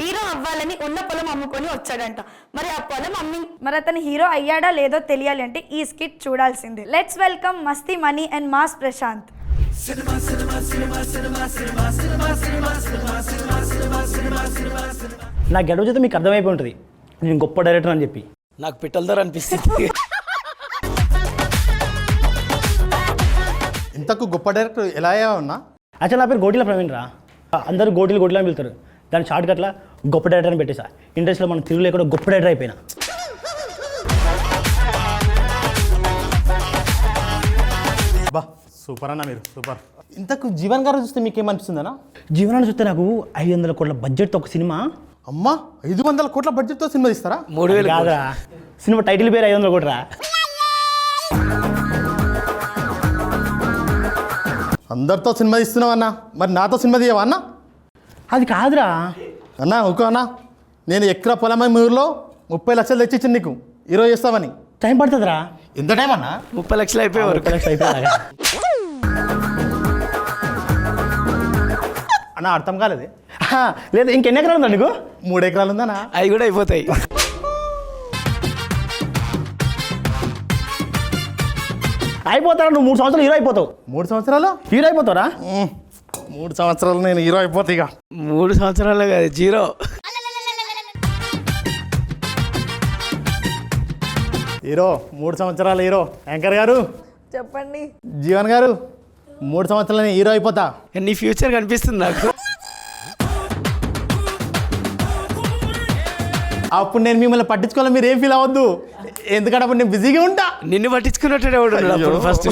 Hero అవ్వాలని ఉన్న పొలం అమ్ముకొని వచ్చాడంట. మరి ఆ పొలం మరి అతను హీరో అయ్యాడా లేదో తెలియాలి అంటే ఈ స్కిట్ చూడాల్సిందే. Let's welcome Masti money and mass Prashanth. నా గెడవ చేత మీకు అర్థమైపోయి ఉంటుంది నేను గొప్ప డైరెక్టర్ అని చెప్పి. నాకు పిట్టలదారు అనిపిస్తుంది. ఇంతకు గొప్ప డైరెక్టర్ ఎలా ఉన్నా? యాక్చువల్ నా పేరు గోటిల ప్రవీణ్ రా. అందరూ గోటిలు అని పిలుతారు. దాని షార్ట్ కట్లా గొప్ప డైరెక్టర్ అని పెట్టేసా. ఇండస్ట్రీలో మనం తిరుగులో కూడా గొప్ప డైరెక్టర్ అయిపోయినా. బా సూపర్ అన్న, మీరు సూపర్. ఇంతకు జీవన్ గారు చూస్తే మీకేమనిపిస్తుందన్నా? జీవనాన్ని చూస్తే నాకు 500 కోట్ల బడ్జెట్తో ఒక సినిమా. అమ్మా 500 కోట్ల బడ్జెట్తో సినిమా తీస్తారా? 3000 కాదురా, సినిమా టైటిల్ పేరు 500 కోట్రా. అందరితో సినిమా తీస్తున్నావు అన్న, మరి నాతో సినిమా తీయవా అన్న? అది కాదురా అన్నా ఓకే అన్న, నేను ఎకరా పొలమై ఊరిలో 30 లక్షలు తెచ్చిచ్చింది నీకు హీరో చేస్తామని. టైం పడుతుందిరా. ఎంత టైం అన్నా? 30 లక్షలు అయిపోయేవారు. 30 లక్షలు అయిపోయాగా అన్న అర్థం కాలేదు. లేదు ఇంకెన్ని ఎకరాలు ఉందా నీకు? 3 ఎకరాలు ఉందన్నా. అవి కూడా అయిపోతాయి. అయిపోతారా? నువ్వు 3 సంవత్సరాలు హీరో అయిపోతావు. 3 సంవత్సరాలు హీరో అయిపోతావురా? 3 సంవత్సరాలు నేను హీరో అయిపోతా ఇక. 3 సంవత్సరాలు కాదు, 0. హీరో 3 సంవత్సరాలు హీరో. యాంకర్ గారు చెప్పండి. జీవన్ గారు 3 సంవత్సరాలు నేను హీరో అయిపోతా. నీ ఫ్యూచర్ కనిపిస్తుంది నాకు. అప్పుడు నేను మిమ్మల్ని పట్టించుకోవాలి, మీరు ఏం ఫీల్ అవ్వద్దు, ఎందుకంటే అప్పుడు నేను బిజీగా ఉంటా. నిన్ను పట్టించుకున్నట్టు అప్పుడు ఫస్ట్.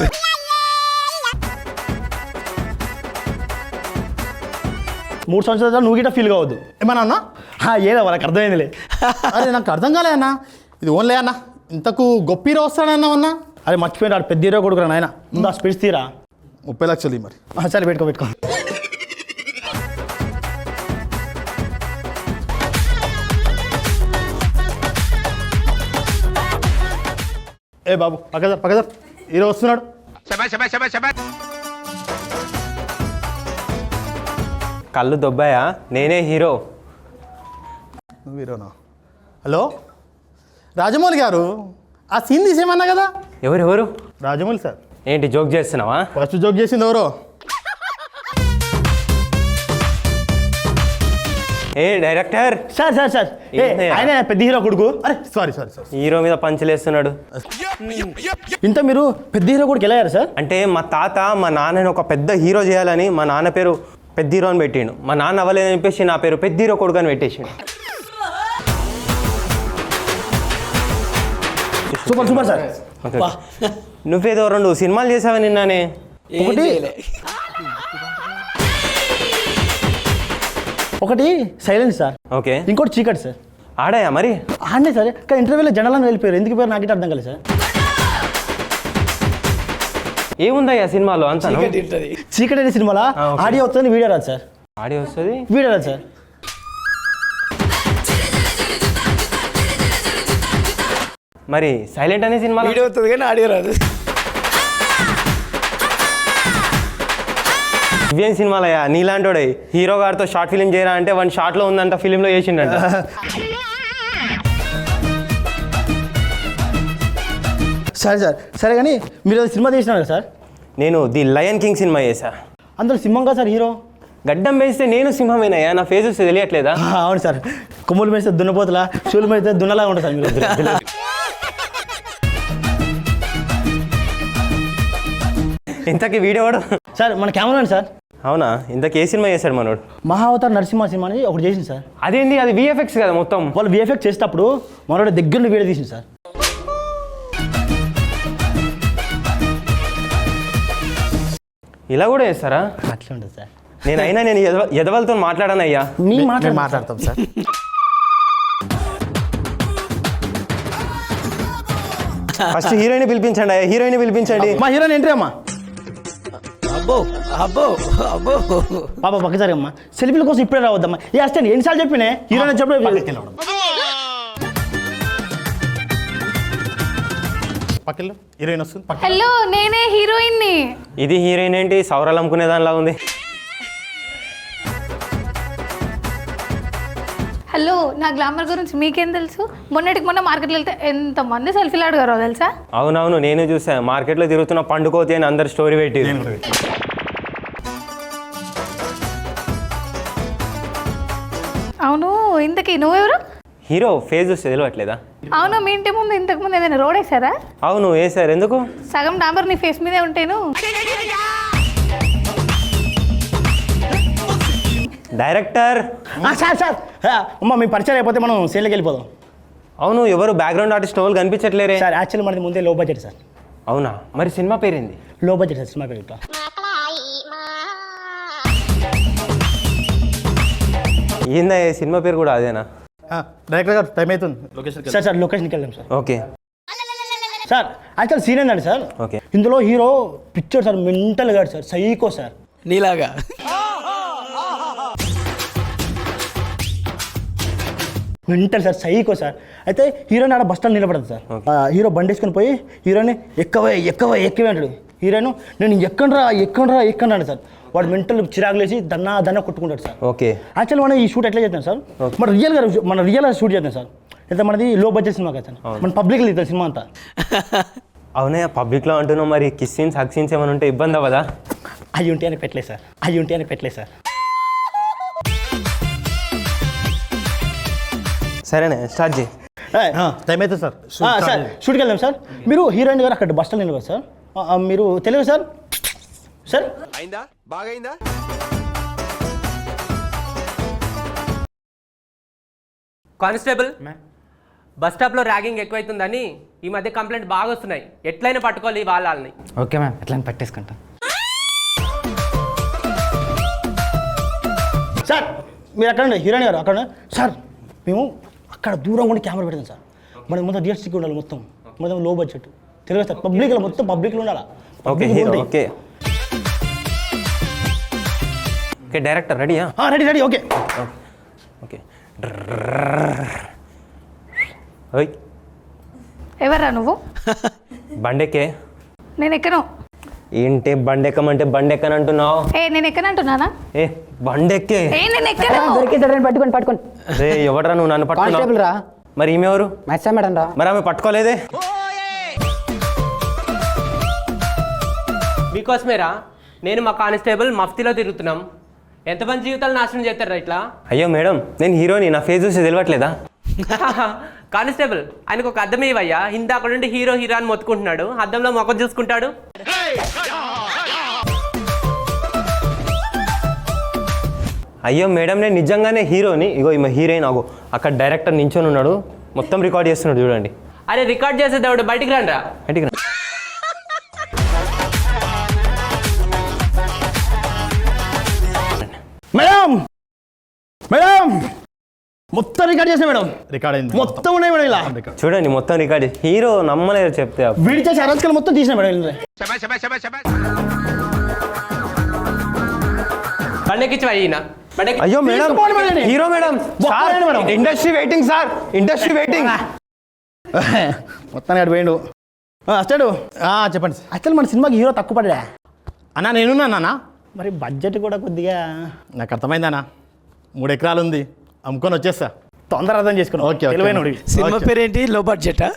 3 సంవత్సరాలు నువ్వు గిట్ట ఫీల్ కావద్దు. ఏమన్నా అన్నా? ఏదో వాళ్ళకి అర్థమైందిలే. అరే నాకు అర్థం కాలే అన్న, ఇది ఓన్లే అన్న. ఇంతకు గొప్ప హీరో వస్తాడన్నా అన్నా? అది మర్చిపోయినాడు, పెద్ద హీరో కొడుకురా నాయన. ముందు ఆ స్పీడ్స్ తీరా. 30 లక్షలు మరి. సరే పెట్టుకో. ఏ బాబు పక్కదర్ హీరో వస్తున్నాడు. కళ్ళు దొబ్బాయా? నేనే హీరో. నువ్వు హీరోనా? హలో రాజమౌళి గారు, ఆ సీన్ తీసేమన్నా కదా. ఎవరు? రాజమౌళి సార్. ఏంటి జోక్ చేస్తున్నావా? ఫస్ట్ జోక్ చేసింది ఎవరో? ఏ డైరెక్టర్. సార్ ఆయన పెద్ద హీరో కొడుకు. అరే సారీ హీరో మీద పంచలేస్తున్నాడు. ఇంత మీరు పెద్ద హీరో కొడుకు ఎలా అయ్యారు సార్? అంటే మా తాత మా నాన్నని ఒక పెద్ద హీరో చేయాలని మా నాన్న పేరు పెద్ద హీరో అని పెట్టిండు. మా నాన్న అవ్వలేదని చెప్పేసి నా పేరు పెద్ద హీరో కొడుకు అని పెట్టేసిండు. Super sir. నువ్వేదో 2 సినిమాలు చేసావా నిన్ననే? ఒకటి సైలెన్స్ సార్, ఓకే. ఇంకోటి చీకటి సార్. ఆడాయా మరి? ఆడే సార్, కానీ ఇంటర్వ్యూలో జనాలను వెళ్ళిపోయారు. ఎందుకు పేరు నాకైతే అర్థం కాలేదు సార్. ఏముందయ్యా సినిమాలో అంతా? చీకటి అనే సినిమాలో ఆడియో వస్తుంది, వీడియో రాదు సార్. ఆడియో వస్తుంది, వీడియో రాదు సార్. మరి సైలెంట్ అనే సినిమా వీడియో వస్తుంది కానీ ఆడియో రాదు. ఇవేం సినిమాలయ్యా? నీలాంటోడే హీరో గారితో షార్ట్ ఫిలిం చేయరా అంటే 1 షార్ట్లో ఉందంట, ఫిలింలో చేసిండంట. సరే కానీ మీరు సినిమా చేసినారు సార్? నేను ది లయన్ కింగ్ సినిమా చేశా. అందులో సింహంగా సార్ హీరో. గడ్డం వేస్తే నేను సింహమేనయ్యా, నా ఫేస్ వస్తే తెలియట్లేదా? అవును సార్, కొమ్ములు మేస్తే దున్నపోతలా, షూలు మేస్తే దున్నలా ఉంటుంది సార్ మీరు. ఇంతకీ వీడియోవాడు సార్ మన కెమెరా సార్. అవునా? ఇంతకీ ఏ సినిమా చేశాడు మనోడు? మహావతార్ నరసింహ సినిమా అని ఒకటి చేసింది సార్. అదేంటి? అది విఎఫ్ఎక్స్ కదా మొత్తం. వాళ్ళు విఎఫ్ఎక్స్ చేసేటప్పుడు మనోడు దగ్గర వీడియో తీసింది సార్. ఇలా కూడా చేస్తారా? అట్లా ఉంటుంది సార్. నేను ఎదవలతో మాట్లాడానయ్యా. మాట్లాడతాం సార్. ఫస్ట్ హీరోయిన్ పిలిపించండి అయ్యా, హీరోయిన్ పిలిపించండి. మా హీరోయిన్ ఎంట్రీ అమ్మా. అబ్బో పాప పక్క జరగమ్మా. సెల్ఫీల కోసం ఇప్పుడే రావద్దమ్మా. ఏ అస్టెంట్ ఎన్నిసార్లు చెప్పినే హీరోయిన్ చెప్పే. పక్కలో హీరోయిన్ వస్తుంది. హలో నేనే హీరోయిన్ ని. ఇది హీరోయిన్ ఏంటి సౌరాలు అమ్ముకునే దానిలా ఉంది. హలో నా గ్లామర్ గురించి మీకేం తెలుసు? మొన్నటికి మొన్న మార్కెట్లో వెళ్తే ఎంతమంది సెల్ఫీలు అడిగారో తెలుసా? అవునవును, నేను చూసాను. మార్కెట్లో తిరుగుతున్న పండుకోతే అని అందరు స్టోరీ పెట్టి. అవును, ఇంతకీ నువ్వెవరు? హీరో ఫేస్ చూస్తే తెలియట్లేదా? అవును, మీ ఇంటి ముందు ఇంతకు ముందు ఏదైనా రోడ్ వేసారా? అవును వేసారు. ఎందుకు? సగం డాంబర్ నీ ఫేస్ మీదే ఉంటేను. డైరెక్టర్. సార్ అమ్మ మీ పరిచయం అయిపోతే మనం సేల్కి వెళ్ళిపోదాం. అవును, ఎవరు బ్యాక్గ్రౌండ్ ఆర్టిస్ట్ వాళ్ళు కనిపించట్లేరే? సార్ యాక్చువల్లీ మనది ముందే లో బడ్జెట్ సార్. అవునా, మరి సినిమా పేరేంది? లో బడ్జెట్ సార్ సినిమా పేరు ఇట్లా. ఏందా సినిమా పేరు కూడా అదేనా? డైరెక్టర్ గారు టైం అవుతుంది. సార్ లొకేషన్కి వెళ్దాం sir. Okay sir actual scene ఏంటండి సార్, ఓకే. ఇందులో హీరో పిక్చర్ సార్ మెంటల్ గాడు సార్, సైకో సార్. నీలాగా మెంటల్ సార్, సైకో సార్. అయితే హీరోని ఆడ బస్ స్టాండ్ నిలబడదు సార్. హీరో బండి వేసుకొని పోయి హీరోని ఎక్కవే అంటాడు. హీరోయిన్ నేను ఎక్కండ్రా సార్. వాడు మెంటల్ చిరాకులేసి దన్నా కొట్టుకుంటాడు సార్. ఓకే. యాక్చువల్లీ మనం ఈ షూట్ ఎట్లా చేద్దాం సార్, మన రియల్గా షూట్ చేద్దాం సార్. అయితే మనది లో బడ్జెట్ సినిమా కదా సార్, మన పబ్లిక్ వెళ్తాం సినిమా అంతా. అవునే, పబ్లిక్లో అంటున్నావు, మరి కిస్ సీన్స్ హగ్ సీన్స్ ఏమైనా ఉంటే ఇబ్బంది అవ్వదా? అవి ఉంటే అని పెట్టలేదు సార్. సరేనే, స్టార్ట్ చేయి. టైం అవుతుంది సార్. సార్ షూట్కి వెళ్దాం సార్. మీరు హీరోయిన్ గారు అక్కడ బస్ స్టాండ్ నిలబడి సార్. మీరు తెలియదు సార్. సార్ అయిందా? బాగైందా? కానిస్టేబుల్, బస్ స్టాప్లో ర్యాగింగ్ ఎక్కువైతుందని ఈ మధ్య కంప్లైంట్ బాగా వస్తున్నాయి. ఎట్లయినా పట్టుకోవాలి వాళ్ళని. ఓకే మ్యామ్, ఎట్లా పట్టేసుకుంటా. సార్ మీరు అక్కడ హీరోయిన్ గారు అక్కడ సార్. మేము అక్కడ దూరం ఉండి కెమెరా పెడతాం సార్. మనకి మొత్తం రియల్స్టిక్ ఉండాలి, మొత్తం లో బడ్జెట్ తెలియదు సార్. మొత్తం పబ్లిక్లో ఉండాలా. Okay hero, okay okay. Director రెడీయా? Ready okay. ఓకే. ఓయ్ ఎవర్రా నువ్వు? బండెక్కే. నేను ఎక్కను. ఏంటి బండెక్కమంటే బండెక్కనంటున్నావు? నేను ఎక్కనంటున్నానా? ఏ బండెక్కే. నేను ఎక్కను. పట్టుకోండి. రే ఎవడరా నువ్వు నన్ను కానిస్టేబుల్ రా. మరి ఈమెవరు? మత్స్య మేడం రా. మరి ఆమె పట్టుకోలేదే? మీకోసమేరా నేను మా కానిస్టేబుల్ మఫ్తీలో తిరుగుతున్నాం. ఎంతమంది జీవితాలు నాశనం చేస్తారా ఇట్లా? అయ్యో మేడం, నేను హీరోని, నా ఫేస్ చూసి తెలియట్లేదా? కానిస్టేబుల్, ఆయనకు ఒక అద్దం ఇవ్వయ్యా. ఇందాక నుండి హీరో అని మొత్తుకుంటున్నాడు, అద్దంలో మొఖం చూసుకుంటాడు. అయ్యో మేడం, నేను నిజంగానే హీరోని. ఇగో ఈమె హీరోయిన్. అగో అక్కడ డైరెక్టర్ నించొని ఉన్నాడు, మొత్తం రికార్డ్ చేస్తున్నాడు చూడండి. అరే రికార్డ్ చేసే దేవుడు బయటికి రండి రా. బయటికి రా. మేడం మొత్తం రికార్డ్ చేసిన మేడం. రికార్డ్ అయింది మొత్తం ఉన్నాయి మేడం. ఇలా చూడండి మొత్తం రికార్డ్ చేసి. హీరో నమ్మలేదు చెప్తే. వీడి చేసి అరాజకాలు మొత్తం తీసిన మేడం. బండెక్కించి అయ్యిన అయ్యో మేడం, తీసుకోండి మేడం. Hero madam. బొక్కలేండి madam. Industry waiting sir, industry waiting. మొత్తానికి అటు పోయిండు. అస్తాడు చెప్పండి సార్. అసలు మన సినిమాకి హీరో తక్కువ పడ్డా అన్నా నేనున్నానా? మరి బడ్జెట్ కూడా కొద్దిగా నాకు అర్థమైందన్నా. 3 ఎకరాలు ఉంది, అమ్ముకొని వచ్చేస్తా. తొందర అర్థం చేసుకున్నాం. Okay, okay. తెలివైనోడివి. సినిమా పేరేంటి? లో బడ్జెటా?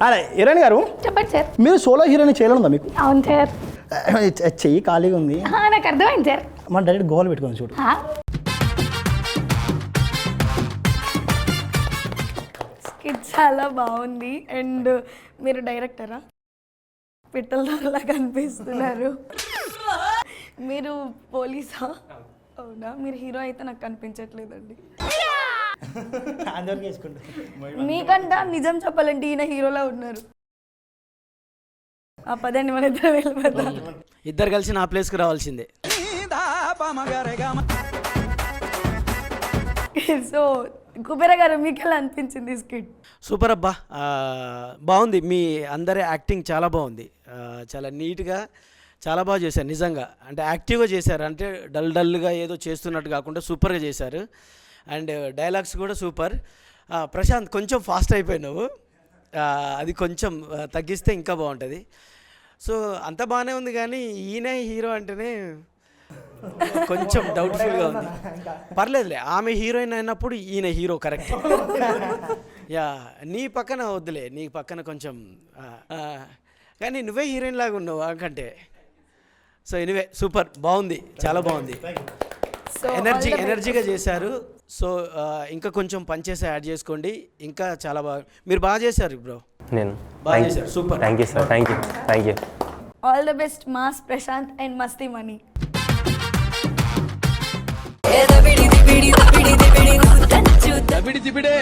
అరే హీరోయిన్ గారు, చెప్పండి సార్. మీరు సోలో హీరోయిన్ చేయలేదా మీకు? అవును సార్. చెయ్యి ఖాళీగా ఉంది. నాకు అర్థమైంది సార్. మన డైరెక్ట్ గోల్ పెట్టుకోండి చూడు. స్కిట్ చాలా బాగుంది. అండ్ మీరు డైరెక్టరా? పిట్టలలా కనిపిస్తున్నారు. మీరు పోలీసా? అవునా? మీరు హీరో అయితే నాకు కనిపించట్లేదండి. మీకంట నిజం చెప్పాలంటే ఈయన హీరోలా ఉన్నారు. పదండి మన ఇద్దరు వెళ్ళిపోతాం. ఇద్దరు కలిసి నా ప్లేస్కి రావాల్సిందే. సో కుబేర గారు మీకు ఎలా అనిపించింది స్కిట్? సూపర్ అబ్బా, బాగుంది. మీ అందరి యాక్టింగ్ చాలా బాగుంది. చాలా నీట్గా చాలా బాగా చేశారు నిజంగా. అంటే యాక్టివ్గా చేశారు, అంటే డల్గా ఏదో చేస్తున్నట్టు కాకుండా సూపర్గా చేశారు. అండ్ డైలాగ్స్ కూడా సూపర్. ప్రశాంత్ కొంచెం ఫాస్ట్ అయిపోయినావు, అది కొంచెం తగ్గిస్తే ఇంకా బాగుంటుంది. సో అంత బాగానే ఉంది, కానీ ఈయన హీరో అంటేనే కొంచెం డౌట్ఫుల్గా ఉంది. పర్లేదులే, ఆమె హీరోయిన్ అయినప్పుడు ఈయన హీరో కరెక్ట్. యా, నీ పక్కన వద్దులే, నీ పక్కన కొంచెం కానీ నువ్వే హీరోయిన్ లాగా ఉన్నావు ఆకంటే. సో ఎనివే సూపర్, బాగుంది, చాలా బాగుంది. ఎనర్జీగా చేశారు. సో ఇంకా కొంచెం పనిచేసి యాడ్ చేసుకోండి, ఇంకా చాలా బాగా, మీరు బాగా చేశారు బ్రో. నేను బాగా చేశారు, super. Thank you sir, thank you. All the best mass Prashanth and మస్తీ మనీ.